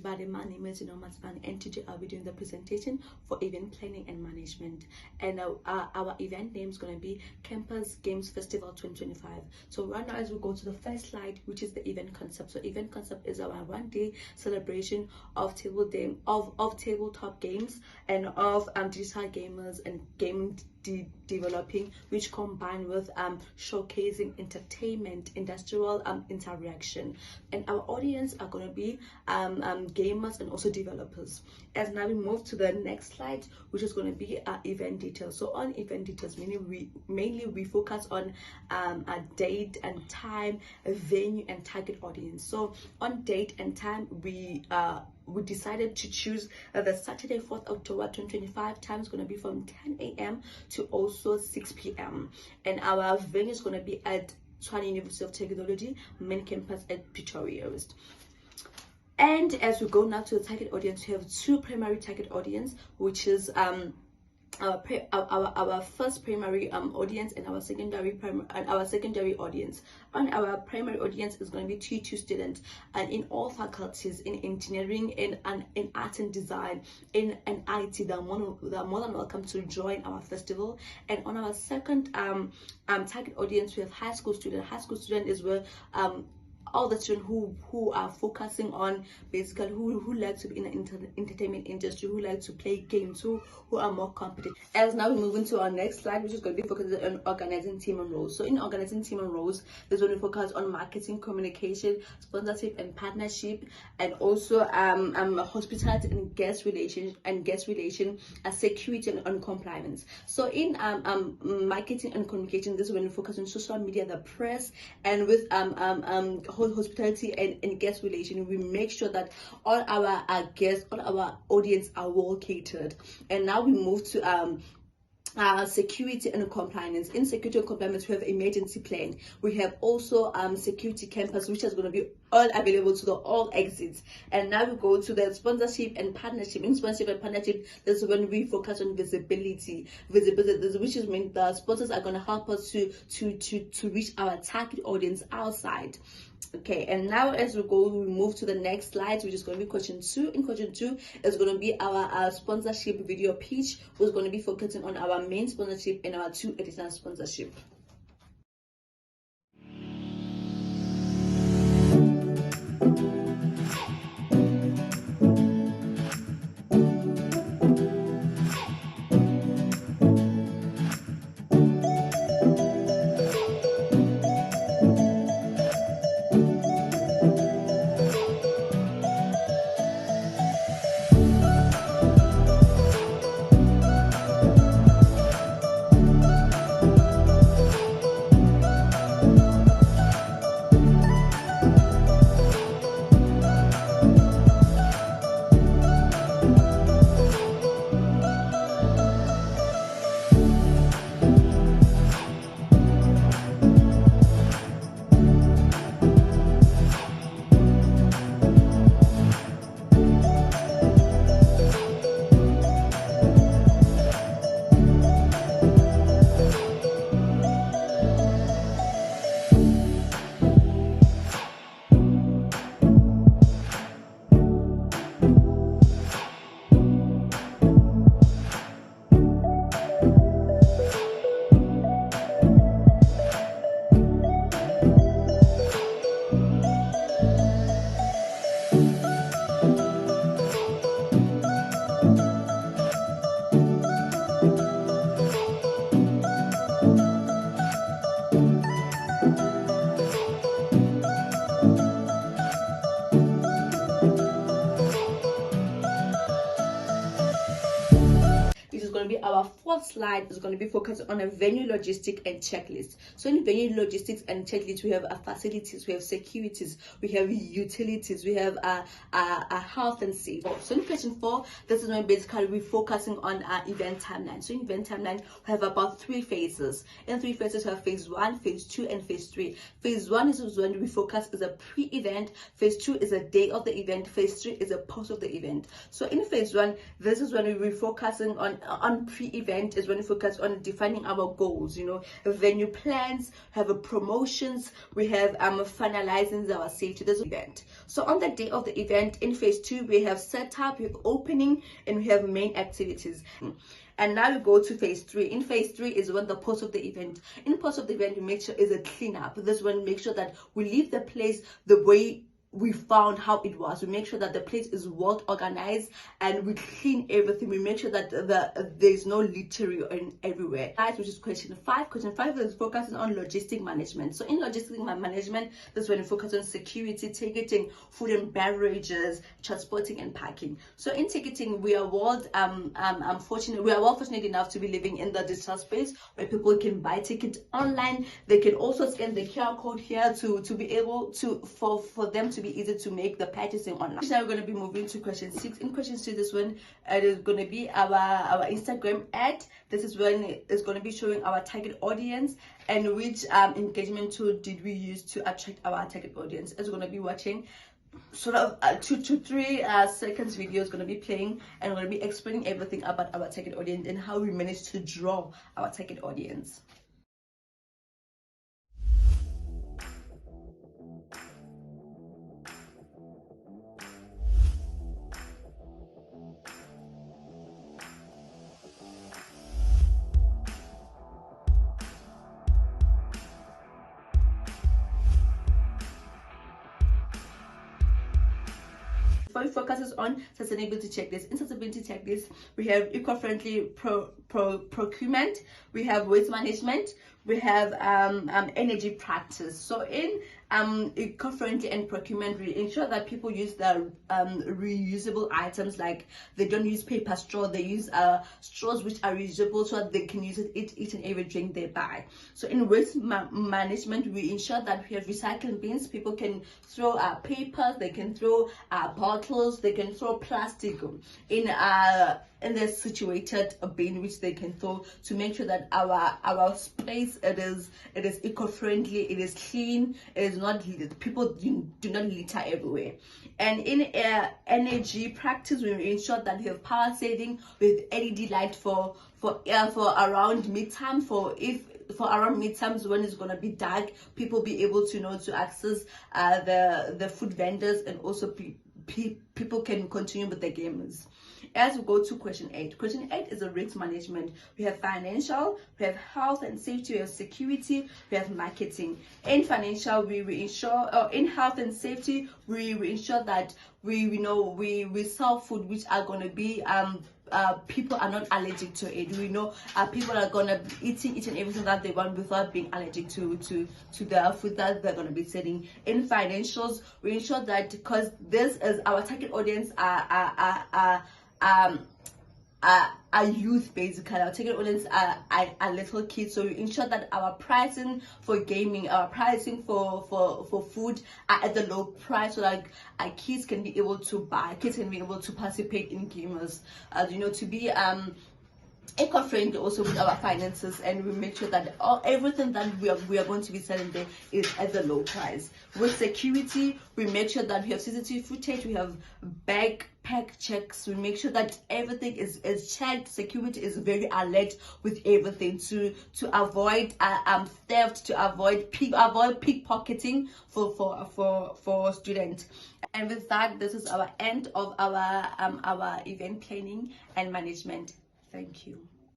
everybody, my name is Matsman, and today I'll be doing the presentation for event planning and management. And our event name is going to be Campus Games Festival 2025. So right now, as we go to the first slide, which is the event concept. So event concept is our one-day celebration of tabletop games and of digital gamers and gaming developing, which combine with showcasing entertainment, industrial interaction. And our audience are going to be gamers and also developers. As now we move to the next slide, which is going to be event details. So on event details, mainly we focus on a date and time, a venue and target audience. So on date and time, we decided to choose the Saturday, 4th October 2025. Time is going to be from 10 a.m. to also 6 p.m. And our venue is going to be at Tshwane University of Technology, main campus at Pretoria West. And as we go now to the target audience, we have two primary target audience, which is our first primary audience and our secondary audience. And our primary audience is going to be T2 students and in all faculties, in engineering, in art and design, in IT. They're more than welcome to join our festival. And on our second target audience, we have high school students. High school student is where all the children who are focusing on basically who like to be in the entertainment industry, who like to play games, who are more competent. As now we move into our next slide, which is going to be focused on organizing team and roles. So in organizing team and roles, there's going to focus on marketing, communication, sponsorship and partnership, and also hospitality and guest relation, security and compliance. So in marketing and communication, this is when we focus on social media, the press, and with hospitality and guest relation, we make sure that all our guests, all our audience are well catered. And now we move to security and compliance. In security and compliance, we have emergency plan. We have also security campus, which is going to be all available to all exits. And now we go to the sponsorship and partnership. In sponsorship and partnership, this is when we focus on visibility, which is when the sponsors are going to help us to reach our target audience outside. Okay, and now as we move to the next slide, which is going to be question 2. In question 2 is going to be our sponsorship video pitch, which is going to be focusing on our main sponsorship and our 2 additional sponsorship. Our fourth slide is going to be focused on a venue logistic and checklist. So in venue logistics and checklist, we have facilities, we have securities, we have utilities, we have health and safety. So in question 4, this is when basically we're focusing on our event timeline. So in event timeline, we have about 3 phases. In 3 phases, we have phase 1, phase 2, and phase 3. Phase 1 is when we focus is a pre-event. Phase 2 is a day of the event. Phase 3 is a post of the event. So in phase 1, this is when we're focusing on pre-event event is when we focus on defining our goals, venue plans, have a promotions, we have finalizing our safety. This event. So on the day of the event in phase 2, we have setup, we have opening, and we have main activities. And now we go to phase 3. In phase 3 is when the post of the event. In post of the event, we make sure is a cleanup. This one, make sure that we leave the place the way we found how it was. We make sure that the place is well organized and we clean everything. We make sure that there's no littering everywhere. Which is question 5. Question 5 is focusing on logistic management. So in logistic management, this is when we focus on security, ticketing, food and beverages, transporting and packing. So in ticketing, we are well fortunate enough to be living in the digital space where people can buy tickets online. They can also scan the QR code here to be able to for them to be easy to make the purchasing online. Now we're going to be moving to question 6. In question 6, this one it is going to be our Instagram ad. This is when it's going to be showing our target audience and which engagement tool did we use to attract our target audience. As we're going to be watching sort of 2 to 3 seconds video is going to be playing, and we're going to be explaining everything about our target audience and how we managed to draw our target audience. Focuses on sustainability checklist. In sustainability checklist, we have eco-friendly procurement, we have waste management, we have energy practice. So in eco-friendly and procurement, we ensure that people use the reusable items, like they don't use paper straw, they use straws which are reusable so that they can use it each and every drink they buy. So in waste management, we ensure that we have recycling bins. People can throw papers, they can throw bottles, they can throw plastic in the situated bin which they can throw, to make sure that our space it is eco-friendly, it is clean, it is not, people do not litter everywhere. And in energy practice, we ensure that we have power saving with LED light for around midterm, for around midterms when it's going to be dark, people be able to to access the food vendors, and also people can continue with the games. As we go to question 8. Question 8 is a risk management. We have financial, we have health and safety, we have security, we have marketing. In financial, we ensure, in health and safety, we ensure that we sell food which are going to be people are not allergic to it. We know people are gonna be eating each and everything that they want without being allergic to the food that they're gonna be selling. In financials, we ensure that, because this is our target audience are youth, basically. Our target audience are little kids, so we ensure that our pricing for gaming, our pricing for food are at the low price, so like our kids can be able to buy, kids can be able to participate in gamers, to be eco-friendly also with our finances, and we make sure that everything that we are going to be selling there is at the low price. With security, we make sure that we have CCTV footage, we have backpack checks, we make sure that everything is checked. Security is very alert with everything to avoid theft, to avoid pickpocketing for students. And with that, this is our end of our event planning and management. Thank you.